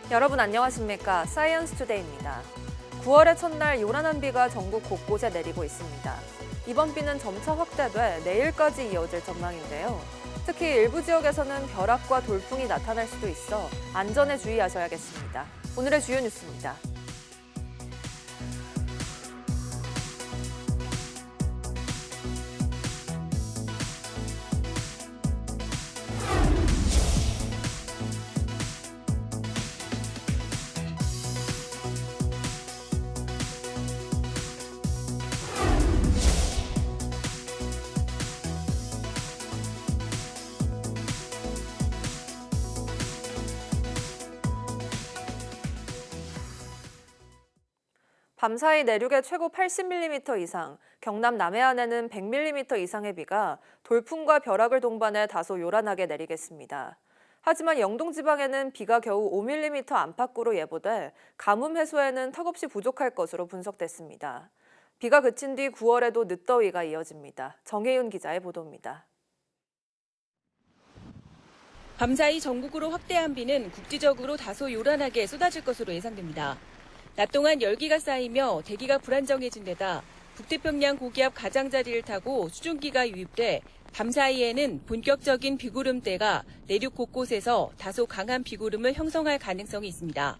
여러분 안녕하십니까? 사이언스 투데이입니다. 9월의 첫날 요란한 비가 전국 곳곳에 내리고 있습니다. 이번 비는 점차 확대돼 내일까지 이어질 전망인데요. 특히 일부 지역에서는 벼락과 돌풍이 나타날 수도 있어 안전에 주의하셔야겠습니다. 오늘의 주요 뉴스입니다. 밤사이 내륙에 최고 80mm 이상, 경남 남해안에는 100mm 이상의 비가 돌풍과 벼락을 동반해 다소 요란하게 내리겠습니다. 하지만 영동 지방에는 비가 겨우 5mm 안팎으로 예보돼 가뭄 해소에는 턱없이 부족할 것으로 분석됐습니다. 비가 그친 뒤 9월에도 늦더위가 이어집니다. 정혜윤 기자의 보도입니다. 밤사이 전국으로 확대한 비는 국지적으로 다소 요란하게 쏟아질 것으로 예상됩니다. 낮 동안 열기가 쌓이며 대기가 불안정해진 데다 북태평양 고기압 가장자리를 타고 수증기가 유입돼 밤사이에는 본격적인 비구름대가 내륙 곳곳에서 다소 강한 비구름을 형성할 가능성이 있습니다.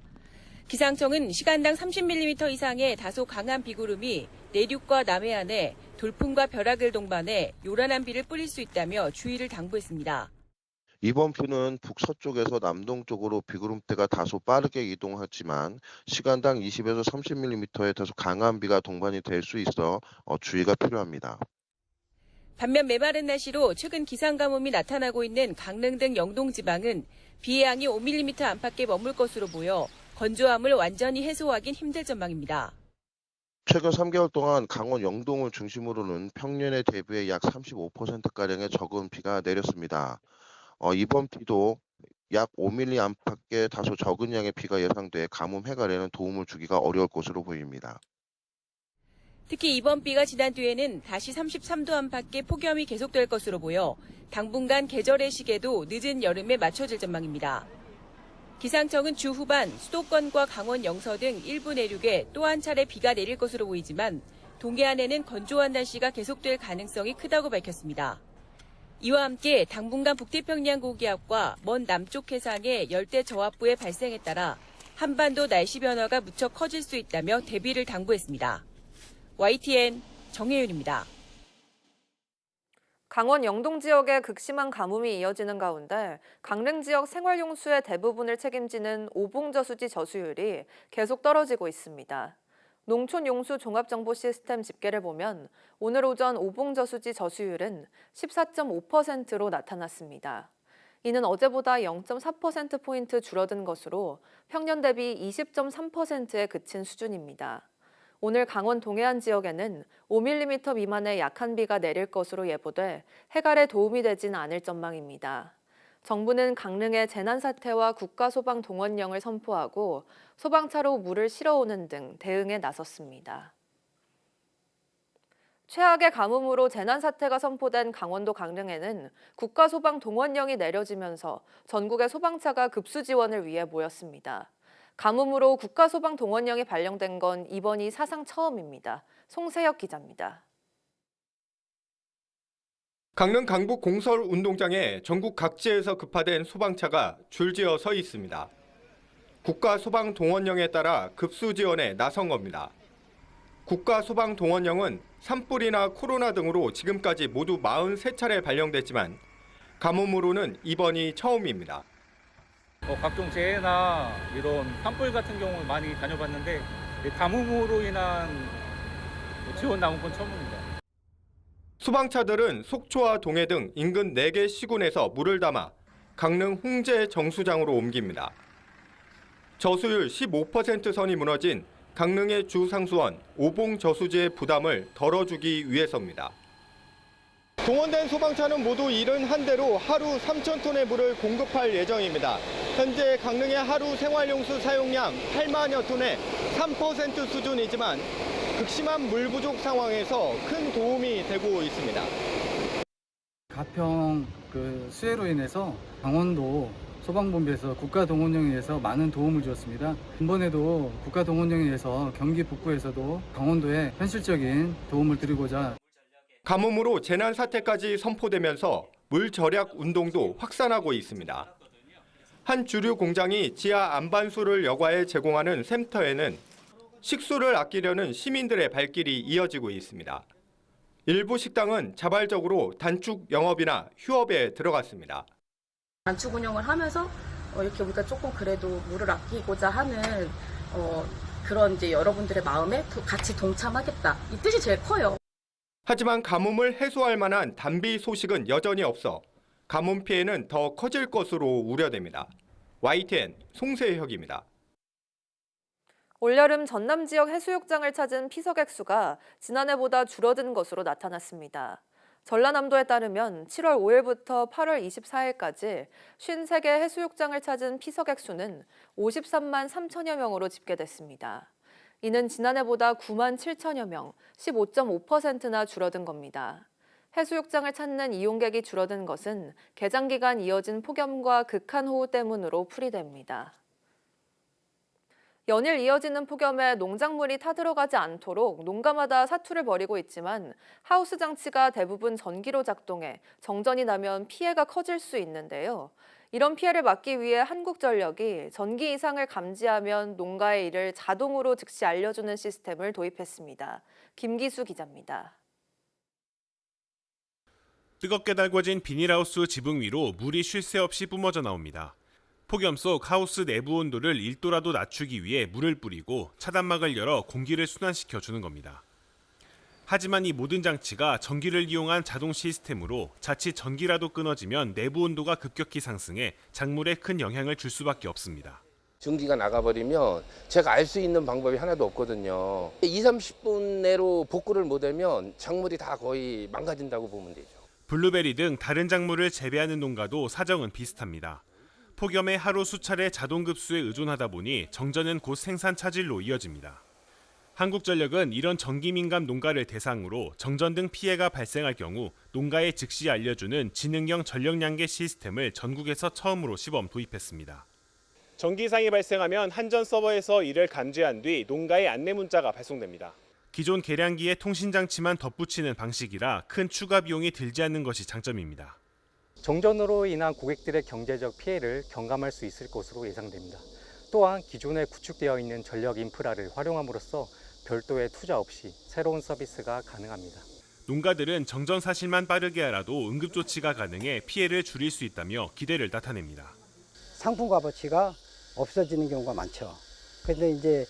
기상청은 시간당 30mm 이상의 다소 강한 비구름이 내륙과 남해안에 돌풍과 벼락을 동반해 요란한 비를 뿌릴 수 있다며 주의를 당부했습니다. 이번 비는 북서쪽에서 남동쪽으로 비구름대가 다소 빠르게 이동하지만 시간당 20에서 30mm의 다소 강한 비가 동반이 될 수 있어 주의가 필요합니다. 반면 메마른 날씨로 최근 기상가뭄이 나타나고 있는 강릉 등 영동 지방은 비의 양이 5mm 안팎에 머물 것으로 보여 건조함을 완전히 해소하긴 힘들 전망입니다. 최근 3개월 동안 강원 영동을 중심으로는 평년에 대비해 약 35%가량의 적은 비가 내렸습니다. 이번 비도 약 5mm 안팎의 다소 적은 양의 비가 예상돼 가뭄 해결에는 도움을 주기가 어려울 것으로 보입니다. 특히 이번 비가 지난 뒤에는 다시 33도 안팎의 폭염이 계속될 것으로 보여 당분간 계절의 시계도 늦은 여름에 맞춰질 전망입니다. 기상청은 주 후반 수도권과 강원 영서 등 일부 내륙에 또 한 차례 비가 내릴 것으로 보이지만 동해안에는 건조한 날씨가 계속될 가능성이 크다고 밝혔습니다. 이와 함께 당분간 북태평양 고기압과 먼 남쪽 해상의 열대 저압부의 발생에 따라 한반도 날씨 변화가 무척 커질 수 있다며 대비를 당부했습니다. YTN 정혜윤입니다. 강원 영동 지역에 극심한 가뭄이 이어지는 가운데 강릉 지역 생활용수의 대부분을 책임지는 오봉저수지 저수율이 계속 떨어지고 있습니다. 농촌용수 종합정보시스템 집계를 보면 오늘 오전 오봉저수지 저수율은 14.5%로 나타났습니다. 이는 어제보다 0.4%포인트 줄어든 것으로 평년 대비 20.3%에 그친 수준입니다. 오늘 강원 동해안 지역에는 5mm 미만의 약한 비가 내릴 것으로 예보돼 해갈에 도움이 되지는 않을 전망입니다. 정부는 강릉에 재난사태와 국가소방동원령을 선포하고 소방차로 물을 실어오는 등 대응에 나섰습니다. 최악의 가뭄으로 재난사태가 선포된 강원도 강릉에는 국가소방동원령이 내려지면서 전국의 소방차가 급수 지원을 위해 모였습니다. 가뭄으로 국가소방동원령이 발령된 건 이번이 사상 처음입니다. 송세혁 기자입니다. 강릉 강북 공설 운동장에 전국 각지에서 급파된 소방차가 줄지어 서 있습니다. 국가소방동원령에 따라 급수 지원에 나선 겁니다. 국가소방동원령은 산불이나 코로나 등으로 지금까지 모두 43차례 발령됐지만 가뭄으로는 이번이 처음입니다. 각종 재해나 이런 산불 같은 경우 많이 다녀봤는데 가뭄으로 인한 지원 나온 건 처음입니다. 소방차들은 속초와 동해 등 인근 4개 시군에서 물을 담아 강릉 홍제 정수장으로 옮깁니다. 저수율 15% 선이 무너진 강릉의 주 상수원 오봉 저수지의 부담을 덜어주기 위해서입니다. 동원된 소방차는 모두 71대로 하루 3,000톤의 물을 공급할 예정입니다. 현재 강릉의 하루 생활용수 사용량 8만여 톤의 3% 수준이지만 극심한 물 부족 상황에서 큰 도움이 되고 있습니다. 가평 수해로 인해서 강원도 소방본부에서 국가동원령에 의해서 많은 도움을 주었습니다. 이번에도 국가동원령에 의해서 경기 북부에서도 강원도에 현실적인 도움을 드리고자 가뭄으로 재난 사태까지 선포되면서 물 절약 운동도 확산하고 있습니다. 한 주류 공장이 지하 안반수를 여과에 제공하는 샘터에는 식수를 아끼려는 시민들의 발길이 이어지고 있습니다. 일부 식당은 자발적으로 단축 영업이나 휴업에 들어갔습니다. 단축 운영을 하면서 이렇게 우리가 조금 그래도 물을 아끼고자 하는 그런 이제 여러분들의 마음에 같이 동참하겠다. 이 뜻이 제일 커요. 하지만 가뭄을 해소할 만한 단비 소식은 여전히 없어 가뭄 피해는 더 커질 것으로 우려됩니다. YTN 송세혁입니다. 올여름 전남 지역 해수욕장을 찾은 피서객 수가 지난해보다 줄어든 것으로 나타났습니다. 전라남도에 따르면 7월 5일부터 8월 24일까지 53개 해수욕장을 찾은 피서객 수는 53만 3천여 명으로 집계됐습니다. 이는 지난해보다 9만 7천여 명, 15.5%나 줄어든 겁니다. 해수욕장을 찾는 이용객이 줄어든 것은 개장 기간 이어진 폭염과 극한 호우 때문으로 풀이됩니다. 연일 이어지는 폭염에 농작물이 타들어가지 않도록 농가마다 사투를 벌이고 있지만 하우스 장치가 대부분 전기로 작동해 정전이 나면 피해가 커질 수 있는데요. 이런 피해를 막기 위해 한국전력이 전기 이상을 감지하면 농가의 일을 자동으로 즉시 알려주는 시스템을 도입했습니다. 김기수 기자입니다. 뜨겁게 달궈진 비닐하우스 지붕 위로 물이 쉴 새 없이 뿜어져 나옵니다. 폭염 속 하우스 내부 온도를 1도라도 낮추기 위해 물을 뿌리고 차단막을 열어 공기를 순환시켜 주는 겁니다. 하지만 이 모든 장치가 전기를 이용한 자동 시스템으로 자칫 전기라도 끊어지면 내부 온도가 급격히 상승해 작물에 큰 영향을 줄 수밖에 없습니다. 전기가 나가버리면 제가 알 수 있는 방법이 하나도 없거든요. 20-30분 내로 복구를 못하면 작물이 다 거의 망가진다고 보면 되죠. 블루베리 등 다른 작물을 재배하는 농가도 사정은 비슷합니다. 폭염에 하루 수차례 자동급수에 의존하다 보니 정전은 곧 생산 차질로 이어집니다. 한국전력은 이런 전기민감 농가를 대상으로 정전 등 피해가 발생할 경우 농가에 즉시 알려주는 지능형 전력량계 시스템을 전국에서 처음으로 시범 도입했습니다. 전기 이상이 발생하면 한전 서버에서 이를 감지한 뒤 농가에 안내 문자가 발송됩니다. 기존 계량기에 통신장치만 덧붙이는 방식이라 큰 추가 비용이 들지 않는 것이 장점입니다. 정전으로 인한 고객들의 경제적 피해를 경감할 수 있을 것으로 예상됩니다. 또한 기존에 구축되어 있는 전력 인프라를 활용함으로써 별도의 투자 없이 새로운 서비스가 가능합니다. 농가들은 정전 사실만 빠르게 알아도 응급조치가 가능해 피해를 줄일 수 있다며 기대를 나타냅니다. 상품 값어치가 없어지는 경우가 많죠. 그런데 이제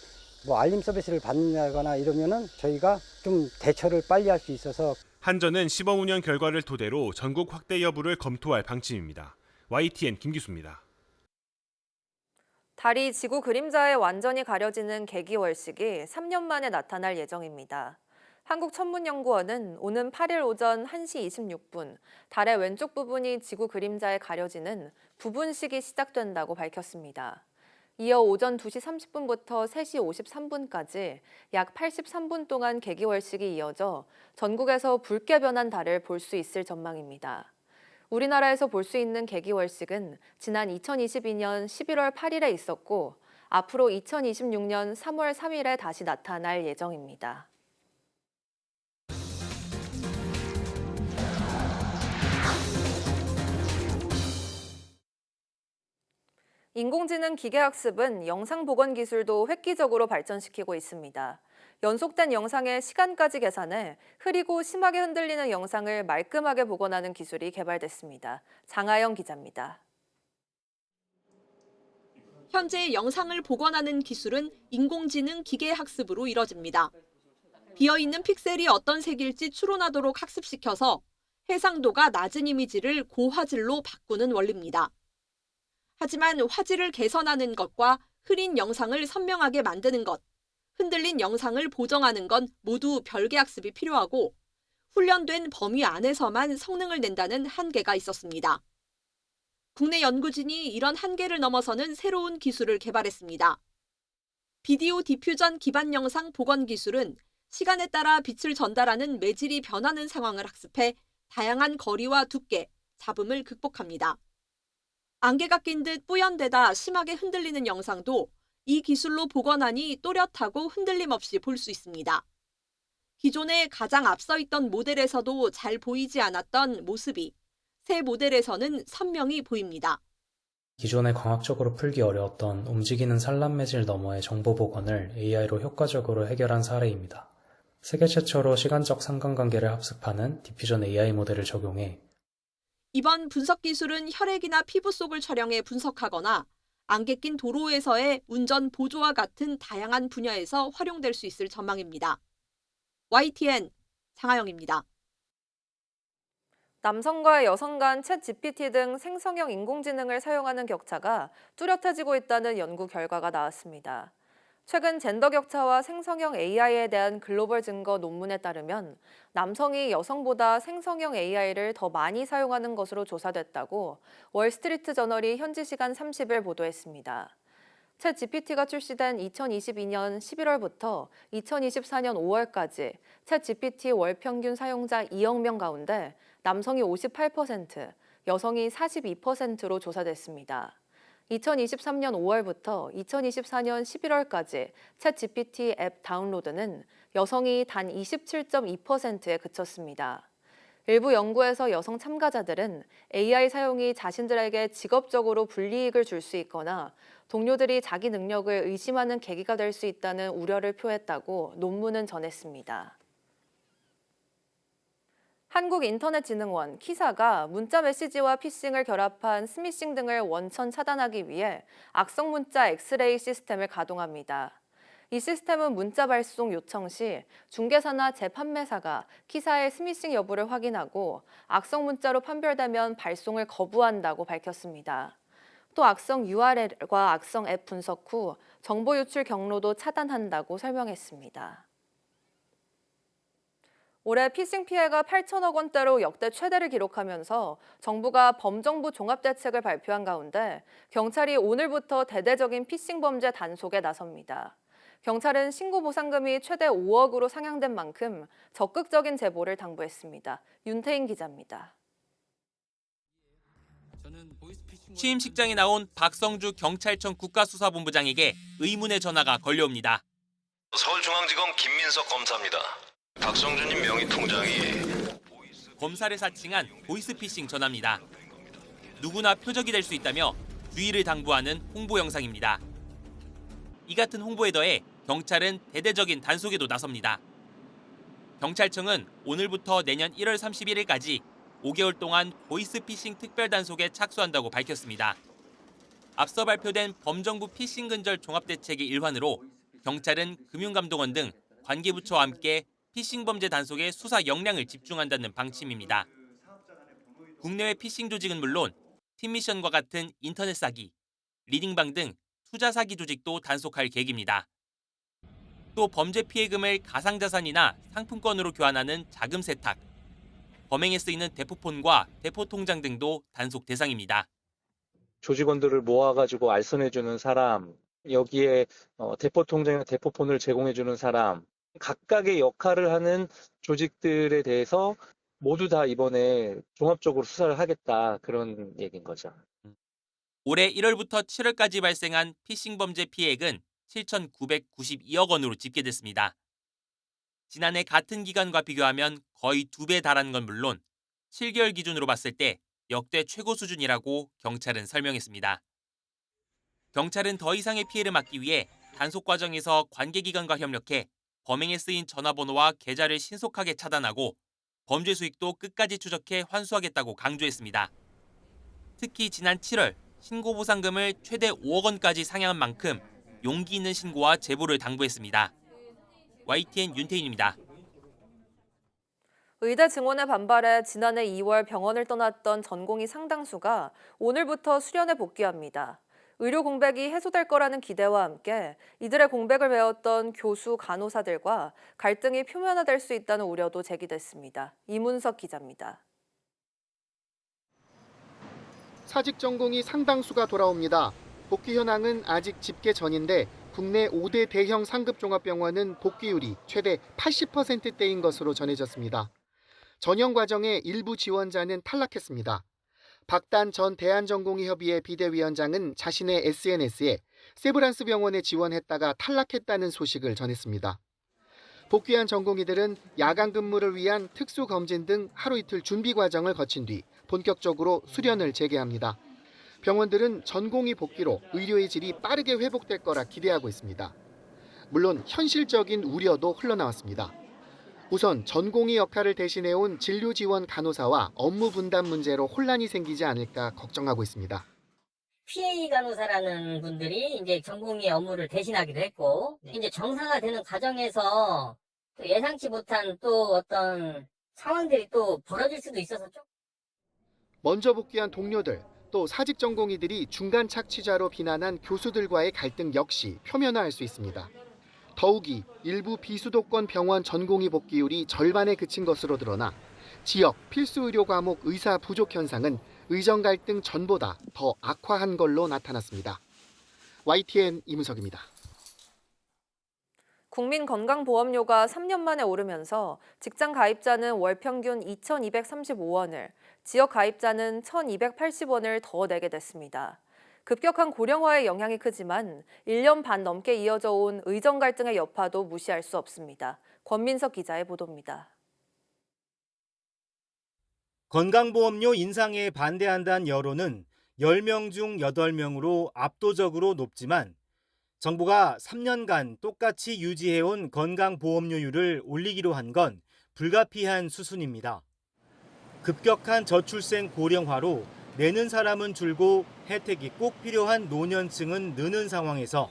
알림 서비스를 받는다거나 이러면은 저희가 좀 대처를 빨리 할 수 있어서 한전은 시범 운영 결과를 토대로 전국 확대 여부를 검토할 방침입니다. YTN 김기수입니다. 달이 지구 그림자에 완전히 가려지는 개기월식이 3년 만에 나타날 예정입니다. 한국천문연구원은 오는 8일 오전 1시 26분 달의 왼쪽 부분이 지구 그림자에 가려지는 부분식이 시작된다고 밝혔습니다. 이어 오전 2시 30분부터 3시 53분까지 약 83분 동안 개기월식이 이어져 전국에서 붉게 변한 달을 볼 수 있을 전망입니다. 우리나라에서 볼 수 있는 개기월식은 지난 2022년 11월 8일에 있었고 앞으로 2026년 3월 3일에 다시 나타날 예정입니다. 인공지능 기계학습은 영상 복원 기술도 획기적으로 발전시키고 있습니다. 연속된 영상의 시간까지 계산해 흐리고 심하게 흔들리는 영상을 말끔하게 복원하는 기술이 개발됐습니다. 장하영 기자입니다. 현재 영상을 복원하는 기술은 인공지능 기계학습으로 이뤄집니다. 비어있는 픽셀이 어떤 색일지 추론하도록 학습시켜서 해상도가 낮은 이미지를 고화질로 바꾸는 원리입니다. 하지만 화질을 개선하는 것과 흐린 영상을 선명하게 만드는 것, 흔들린 영상을 보정하는 건 모두 별개 학습이 필요하고 훈련된 범위 안에서만 성능을 낸다는 한계가 있었습니다. 국내 연구진이 이런 한계를 넘어서는 새로운 기술을 개발했습니다. 비디오 디퓨전 기반 영상 복원 기술은 시간에 따라 빛을 전달하는 매질이 변하는 상황을 학습해 다양한 거리와 두께, 잡음을 극복합니다. 안개가 낀 듯 뿌연되다 심하게 흔들리는 영상도 이 기술로 복원하니 또렷하고 흔들림 없이 볼 수 있습니다. 기존에 가장 앞서 있던 모델에서도 잘 보이지 않았던 모습이 새 모델에서는 선명히 보입니다. 기존에 광학적으로 풀기 어려웠던 움직이는 산란 매질 너머의 정보 복원을 AI로 효과적으로 해결한 사례입니다. 세계 최초로 시간적 상관관계를 합습하는 디퓨전 AI 모델을 적용해 이번 분석 기술은 혈액이나 피부 속을 촬영해 분석하거나 안개 낀 도로에서의 운전 보조와 같은 다양한 분야에서 활용될 수 있을 전망입니다. YTN 장하영입니다. 남성과 여성 간 챗 GPT 등 생성형 인공지능을 사용하는 격차가 뚜렷해지고 있다는 연구 결과가 나왔습니다. 최근 젠더 격차와 생성형 AI에 대한 글로벌 증거 논문에 따르면 남성이 여성보다 생성형 AI를 더 많이 사용하는 것으로 조사됐다고 월스트리트 저널이 현지 시간 30일 보도했습니다. 챗 GPT가 출시된 2022년 11월부터 2024년 5월까지 챗 GPT 월 평균 사용자 2억 명 가운데 남성이 58%, 여성이 42%로 조사됐습니다. 2023년 5월부터 2024년 11월까지 챗 GPT 앱 다운로드는 여성이 단 27.2%에 그쳤습니다. 일부 연구에서 여성 참가자들은 AI 사용이 자신들에게 직업적으로 불이익을 줄 수 있거나 동료들이 자기 능력을 의심하는 계기가 될 수 있다는 우려를 표했다고 논문은 전했습니다. 한국인터넷진흥원 키사가 문자 메시지와 피싱을 결합한 스미싱 등을 원천 차단하기 위해 악성 문자 엑스레이 시스템을 가동합니다. 이 시스템은 문자 발송 요청 시 중개사나 재판매사가 키사의 스미싱 여부를 확인하고 악성 문자로 판별되면 발송을 거부한다고 밝혔습니다. 또 악성 URL과 악성 앱 분석 후 정보 유출 경로도 차단한다고 설명했습니다. 올해 피싱 피해가 8천억 원대로 역대 최대를 기록하면서 정부가 범정부 종합대책을 발표한 가운데 경찰이 오늘부터 대대적인 피싱 범죄 단속에 나섭니다. 경찰은 신고 보상금이 최대 5억으로 상향된 만큼 적극적인 제보를 당부했습니다. 윤태인 기자입니다. 취임식장에 나온 박성주 경찰청 국가수사본부장에게 의문의 전화가 걸려옵니다. 서울중앙지검 김민석 검사입니다. 박성주님 명의 통장이 검사를 사칭한 보이스피싱 전화입니다. 누구나 표적이 될 수 있다며 주의를 당부하는 홍보 영상입니다. 이 같은 홍보에 더해 경찰은 대대적인 단속에도 나섭니다. 경찰청은 오늘부터 내년 1월 31일까지 5개월 동안 보이스피싱 특별단속에 착수한다고 밝혔습니다. 앞서 발표된 범정부 피싱 근절 종합대책의 일환으로 경찰은 금융감독원 등 관계부처와 함께 피싱 범죄 단속에 수사 역량을 집중한다는 방침입니다. 국내외 피싱 조직은 물론 팀미션과 같은 인터넷 사기, 리딩방 등 투자 사기 조직도 단속할 계획입니다. 또 범죄 피해금을 가상자산이나 상품권으로 교환하는 자금 세탁, 범행에 쓰이는 대포폰과 대포통장 등도 단속 대상입니다. 조직원들을 모아가지고 알선해주는 사람, 여기에 대포통장이나 대포폰을 제공해주는 사람, 각각의 역할을 하는 조직들에 대해서 모두 다 이번에 종합적으로 수사를 하겠다, 그런 얘기인 거죠. 올해 1월부터 7월까지 발생한 피싱 범죄 피해액은 7,992억 원으로 집계됐습니다. 지난해 같은 기간과 비교하면 거의 2배 달하는 건 물론 7개월 기준으로 봤을 때 역대 최고 수준이라고 경찰은 설명했습니다. 경찰은 더 이상의 피해를 막기 위해 단속 과정에서 관계기관과 협력해 범행에 쓰인 전화번호와 계좌를 신속하게 차단하고 범죄 수익도 끝까지 추적해 환수하겠다고 강조했습니다. 특히 지난 7월 신고보상금을 최대 5억 원까지 상향한 만큼 용기 있는 신고와 제보를 당부했습니다. YTN 윤태인입니다. 의대 증원에 반발해 지난해 2월 병원을 떠났던 전공의 상당수가 오늘부터 수련에 복귀합니다. 의료 공백이 해소될 거라는 기대와 함께 이들의 공백을 메웠던 교수, 간호사들과 갈등이 표면화될 수 있다는 우려도 제기됐습니다. 이문석 기자입니다. 사직 전공이 상당수가 돌아옵니다. 복귀 현황은 아직 집계 전인데 국내 5대 대형 상급 종합병원은 복귀율이 최대 80%대인 것으로 전해졌습니다. 전형 과정의 일부 지원자는 탈락했습니다. 박단 전 대한전공의협의회 비대위원장은 자신의 SNS에 세브란스 병원에 지원했다가 탈락했다는 소식을 전했습니다. 복귀한 전공의들은 야간 근무를 위한 특수검진 등 하루 이틀 준비 과정을 거친 뒤 본격적으로 수련을 재개합니다. 병원들은 전공의 복귀로 의료의 질이 빠르게 회복될 거라 기대하고 있습니다. 물론 현실적인 우려도 흘러나왔습니다. 우선 전공의 역할을 대신해온 진료 지원 간호사와 업무 분담 문제로 혼란이 생기지 않을까 걱정하고 있습니다. PA 간호사라는 분들이 이제 전공의 업무를 대신하기도 했고, 이제 정상화 되는 과정에서 또 예상치 못한 또 어떤 상황들이 또 벌어질 수도 있어서 좀. 먼저 복귀한 동료들, 또 사직 전공의들이 중간 착취자로 비난한 교수들과의 갈등 역시 표면화할 수 있습니다. 더욱이 일부 비수도권 병원 전공의 복귀율이 절반에 그친 것으로 드러나 지역 필수 의료 과목 의사 부족 현상은 의정 갈등 전보다 더 악화한 걸로 나타났습니다. YTN 이문석입니다. 국민건강보험료가 3년 만에 오르면서 직장 가입자는 월 평균 2,235원을, 지역 가입자는 1,280원을 더 내게 됐습니다. 급격한 고령화의 영향이 크지만 1년 반 넘게 이어져 온 의정 갈등의 여파도 무시할 수 없습니다. 권민석 기자의 보도입니다. 건강보험료 인상에 반대한다는 여론은 10명 중 8명으로 압도적으로 높지만 정부가 3년간 똑같이 유지해온 건강보험료율을 올리기로 한 건 불가피한 수순입니다. 급격한 저출생 고령화로 내는 사람은 줄고 혜택이 꼭 필요한 노년층은 느는 상황에서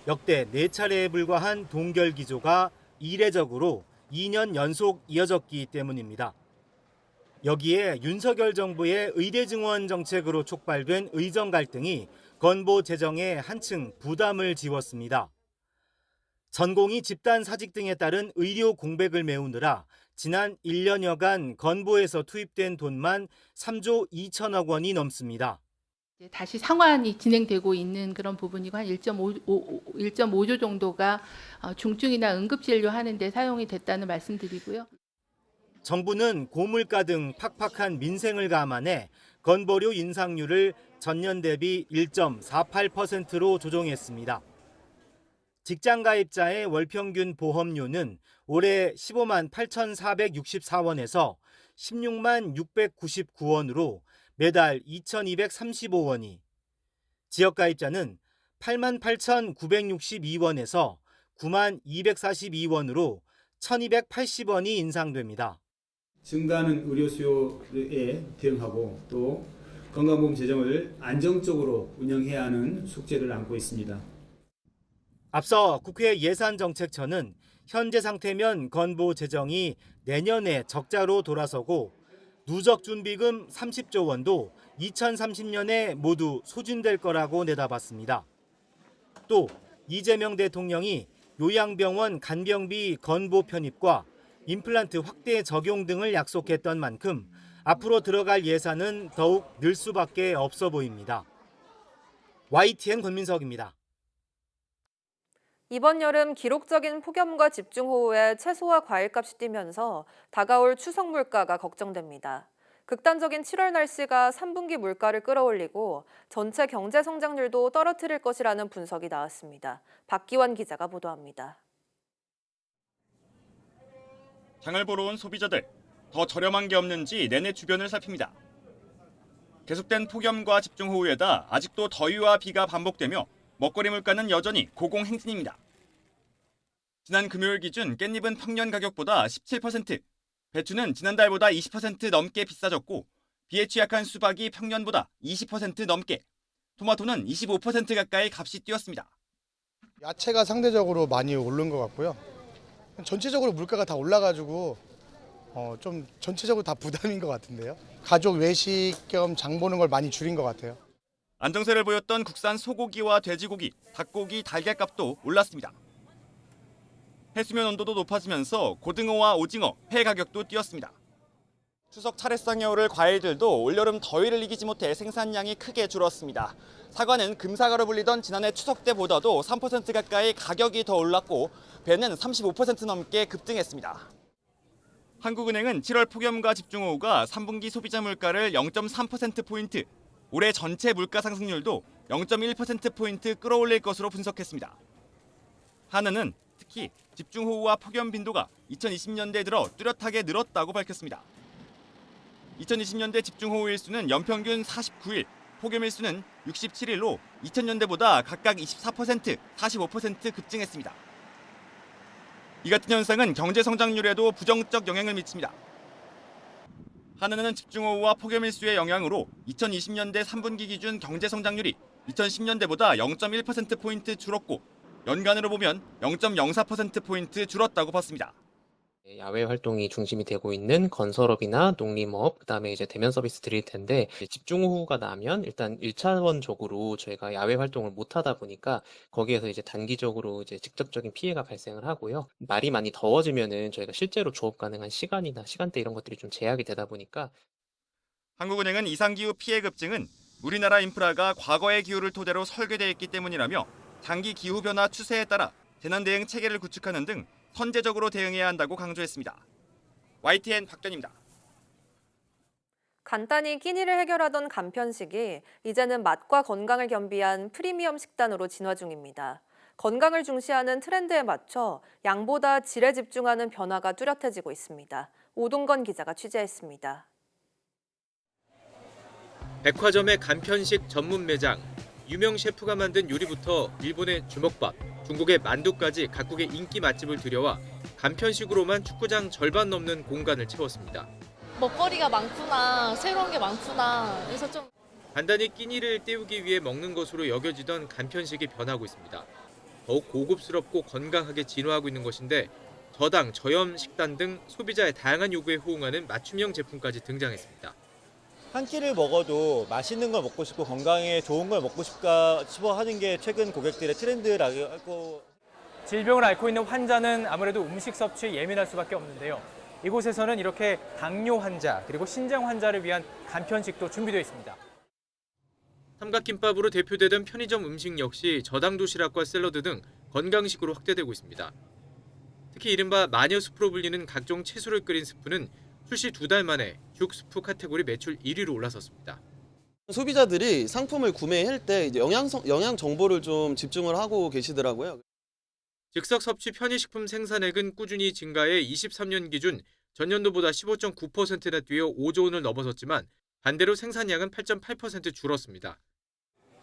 역대 4차례에 불과한 동결 기조가 이례적으로 2년 연속 이어졌기 때문입니다. 여기에 윤석열 정부의 의대 증원 정책으로 촉발된 의정 갈등이 건보 재정에 한층 부담을 지웠습니다. 전공의 집단 사직 등에 따른 의료 공백을 메우느라 지난 1년여간 건보에서 투입된 돈만 3조 2천억 원이 넘습니다. 다시 상환이 진행되고 있는 그런 부분이고 한 1.5조 정도가 중증이나 응급진료 하는 데 사용이 됐다는 말씀드리고요. 정부는 고물가 등 팍팍한 민생을 감안해 건보료 인상률을 전년 대비 1.48%로 조정했습니다. 직장 가입자의 월 평균 보험료는 올해 15만 8,464원에서 16만 699원으로 매달 2,235원이, 지역 가입자는 8만 8,962원에서 9만 242원으로 1,280원이 인상됩니다. 증가하는 의료 수요에 대응하고 또 건강보험 재정을 안정적으로 운영해야 하는 숙제를 안고 있습니다. 앞서 국회 예산정책처는 현재 상태면 건보 재정이 내년에 적자로 돌아서고 누적 준비금 30조 원도 2030년에 모두 소진될 거라고 내다봤습니다. 또 이재명 대통령이 요양병원 간병비 건보 편입과 임플란트 확대 적용 등을 약속했던 만큼 앞으로 들어갈 예산은 더욱 늘 수밖에 없어 보입니다. YTN 권민석입니다. 이번 여름 기록적인 폭염과 집중호우에 채소와 과일값이 뛰면서 다가올 추석 물가가 걱정됩니다. 극단적인 7월 날씨가 3분기 물가를 끌어올리고 전체 경제 성장률도 떨어뜨릴 것이라는 분석이 나왔습니다. 박기환 기자가 보도합니다. 장을 보러 온 소비자들, 더 저렴한 게 없는지 내내 주변을 살핍니다. 계속된 폭염과 집중호우에다 아직도 더위와 비가 반복되며 먹거리 물가는 여전히 고공행진입니다. 지난 금요일 기준 깻잎은 평년 가격보다 17%, 배추는 지난달보다 20% 넘게 비싸졌고 비에 취약한 수박이 평년보다 20% 넘게, 토마토는 25% 가까이 값이 뛰었습니다. 야채가 상대적으로 많이 오른 것 같고요. 전체적으로 물가가 다 올라가지고 좀 전체적으로 다 부담인 것 같은데요. 가족 외식 겸 장 보는 걸 많이 줄인 것 같아요. 안정세를 보였던 국산 소고기와 돼지고기, 닭고기, 달걀값도 올랐습니다. 해수면 온도도 높아지면서 고등어와 오징어, 회 가격도 뛰었습니다. 추석 차례상에 오를 과일들도 올여름 더위를 이기지 못해 생산량이 크게 줄었습니다. 사과는 금사과로 불리던 지난해 추석 때보다도 3% 가까이 가격이 더 올랐고 배는 35% 넘게 급등했습니다. 한국은행은 7월 폭염과 집중호우가 3분기 소비자 물가를 0.3%포인트, 올해 전체 물가 상승률도 0.1%포인트 끌어올릴 것으로 분석했습니다. 한은은 특히 집중호우와 폭염 빈도가 2020년대 들어 뚜렷하게 늘었다고 밝혔습니다. 2020년대 집중호우 일수는 연평균 49일, 폭염 일수는 67일로 2000년대보다 각각 24%, 45% 급증했습니다. 이 같은 현상은 경제 성장률에도 부정적 영향을 미칩니다. 한은은 집중호우와 폭염 일수의 영향으로 2020년대 3분기 기준 경제 성장률이 2010년대보다 0.1%포인트 줄었고 연간으로 보면 0.04%포인트 줄었다고 봤습니다. 야외 활동이 중심이 되고 있는 건설업이나 농림업, 그다음에 이제 대면 서비스들일 텐데 집중호우가 나면 일단 1차원적으로 저희가 야외 활동을 못 하다 보니까 거기에서 이제 단기적으로 이제 직접적인 피해가 발생을 하고요. 날이 많이 더워지면은 저희가 실제로 조업 가능한 시간이나 시간대 이런 것들이 좀 제약이 되다 보니까 한국은행은 이상기후 피해 급증은 우리나라 인프라가 과거의 기후를 토대로 설계되어 있기 때문이라며 장기 기후 변화 추세에 따라 재난 대응 체계를 구축하는 등 선제적으로 대응해야 한다고 강조했습니다. YTN 박변입니다. 간단히 끼니를 해결하던 간편식이 이제는 맛과 건강을 겸비한 프리미엄 식단으로 진화 중입니다. 건강을 중시하는 트렌드에 맞춰 양보다 질에 집중하는 변화가 뚜렷해지고 있습니다. 오동건 기자가 취재했습니다. 백화점의 간편식 전문 매장, 유명 셰프가 만든 요리부터 일본의 주먹밥, 중국의 만두까지 각국의 인기 맛집을 들여와 간편식으로만 축구장 절반 넘는 공간을 채웠습니다. 먹거리가 많구나, 새로운 게 많구나. 그래서 좀 간단히 끼니를 때우기 위해 먹는 것으로 여겨지던 간편식이 변하고 있습니다. 더욱 고급스럽고 건강하게 진화하고 있는 것인데 저당, 저염 식단 등 소비자의 다양한 요구에 호응하는 맞춤형 제품까지 등장했습니다. 한 끼를 먹어도 맛있는 걸 먹고 싶고 건강에 좋은 걸 먹고 싶어 하는 게 최근 고객들의 트렌드라고. 질병을 앓고 있는 환자는 아무래도 음식 섭취에 예민할 수밖에 없는데요. 이곳에서는 이렇게 당뇨 환자 그리고 신장 환자를 위한 간편식도 준비되어 있습니다. 삼각김밥으로 대표되던 편의점 음식 역시 저당 도시락과 샐러드 등 건강식으로 확대되고 있습니다. 특히 이른바 마녀스프로 불리는 각종 채소를 끓인 스프는 출시 2달 만에 죽 스프 카테고리 매출 1위로 올라섰습니다. 소비자들이 상품을 구매할 때 이제 영양 정보를 좀 집중을 하고 계시더라고요. 즉석 섭취 편의식품 생산액은 꾸준히 증가해 23년 기준 전년도보다 15.9%나 뛰어 5조 원을 넘어섰지만 반대로 생산량은 8.8% 줄었습니다.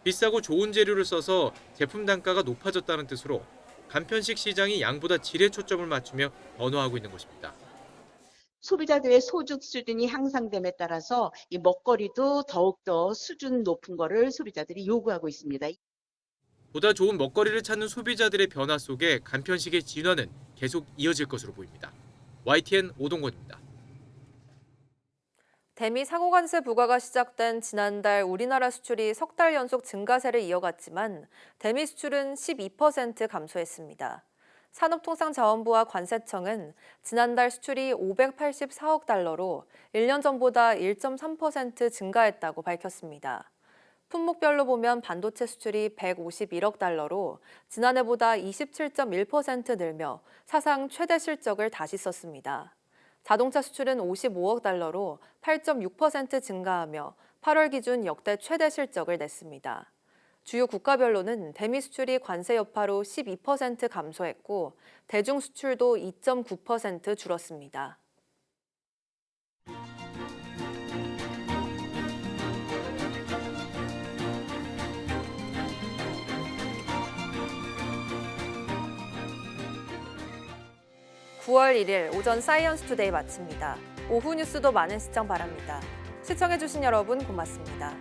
비싸고 좋은 재료를 써서 제품 단가가 높아졌다는 뜻으로 간편식 시장이 양보다 질에 초점을 맞추며 변화하고 있는 것입니다. 소비자들의 소득 수준이 향상됨에 따라서 이 먹거리도 더욱더 수준 높은 거를 소비자들이 요구하고 있습니다. 보다 좋은 먹거리를 찾는 소비자들의 변화 속에 간편식의 진화는 계속 이어질 것으로 보입니다. YTN 오동건입니다. 대미 상호관세 부과가 시작된 지난달 우리나라 수출이 석 달 연속 증가세를 이어갔지만 대미 수출은 12% 감소했습니다. 산업통상자원부와 관세청은 지난달 수출이 584억 달러로 1년 전보다 1.3% 증가했다고 밝혔습니다. 품목별로 보면 반도체 수출이 151억 달러로 지난해보다 27.1% 늘며 사상 최대 실적을 다시 썼습니다. 자동차 수출은 55억 달러로 8.6% 증가하며 8월 기준 역대 최대 실적을 냈습니다. 주요 국가별로는 대미 수출이 관세 여파로 12% 감소했고 대중 수출도 2.9% 줄었습니다. (9월 1일) 오전 사이언스 투데이 마칩니다. 오후 뉴스도 많은 시청 바랍니다. 시청해주신 여러분 고맙습니다.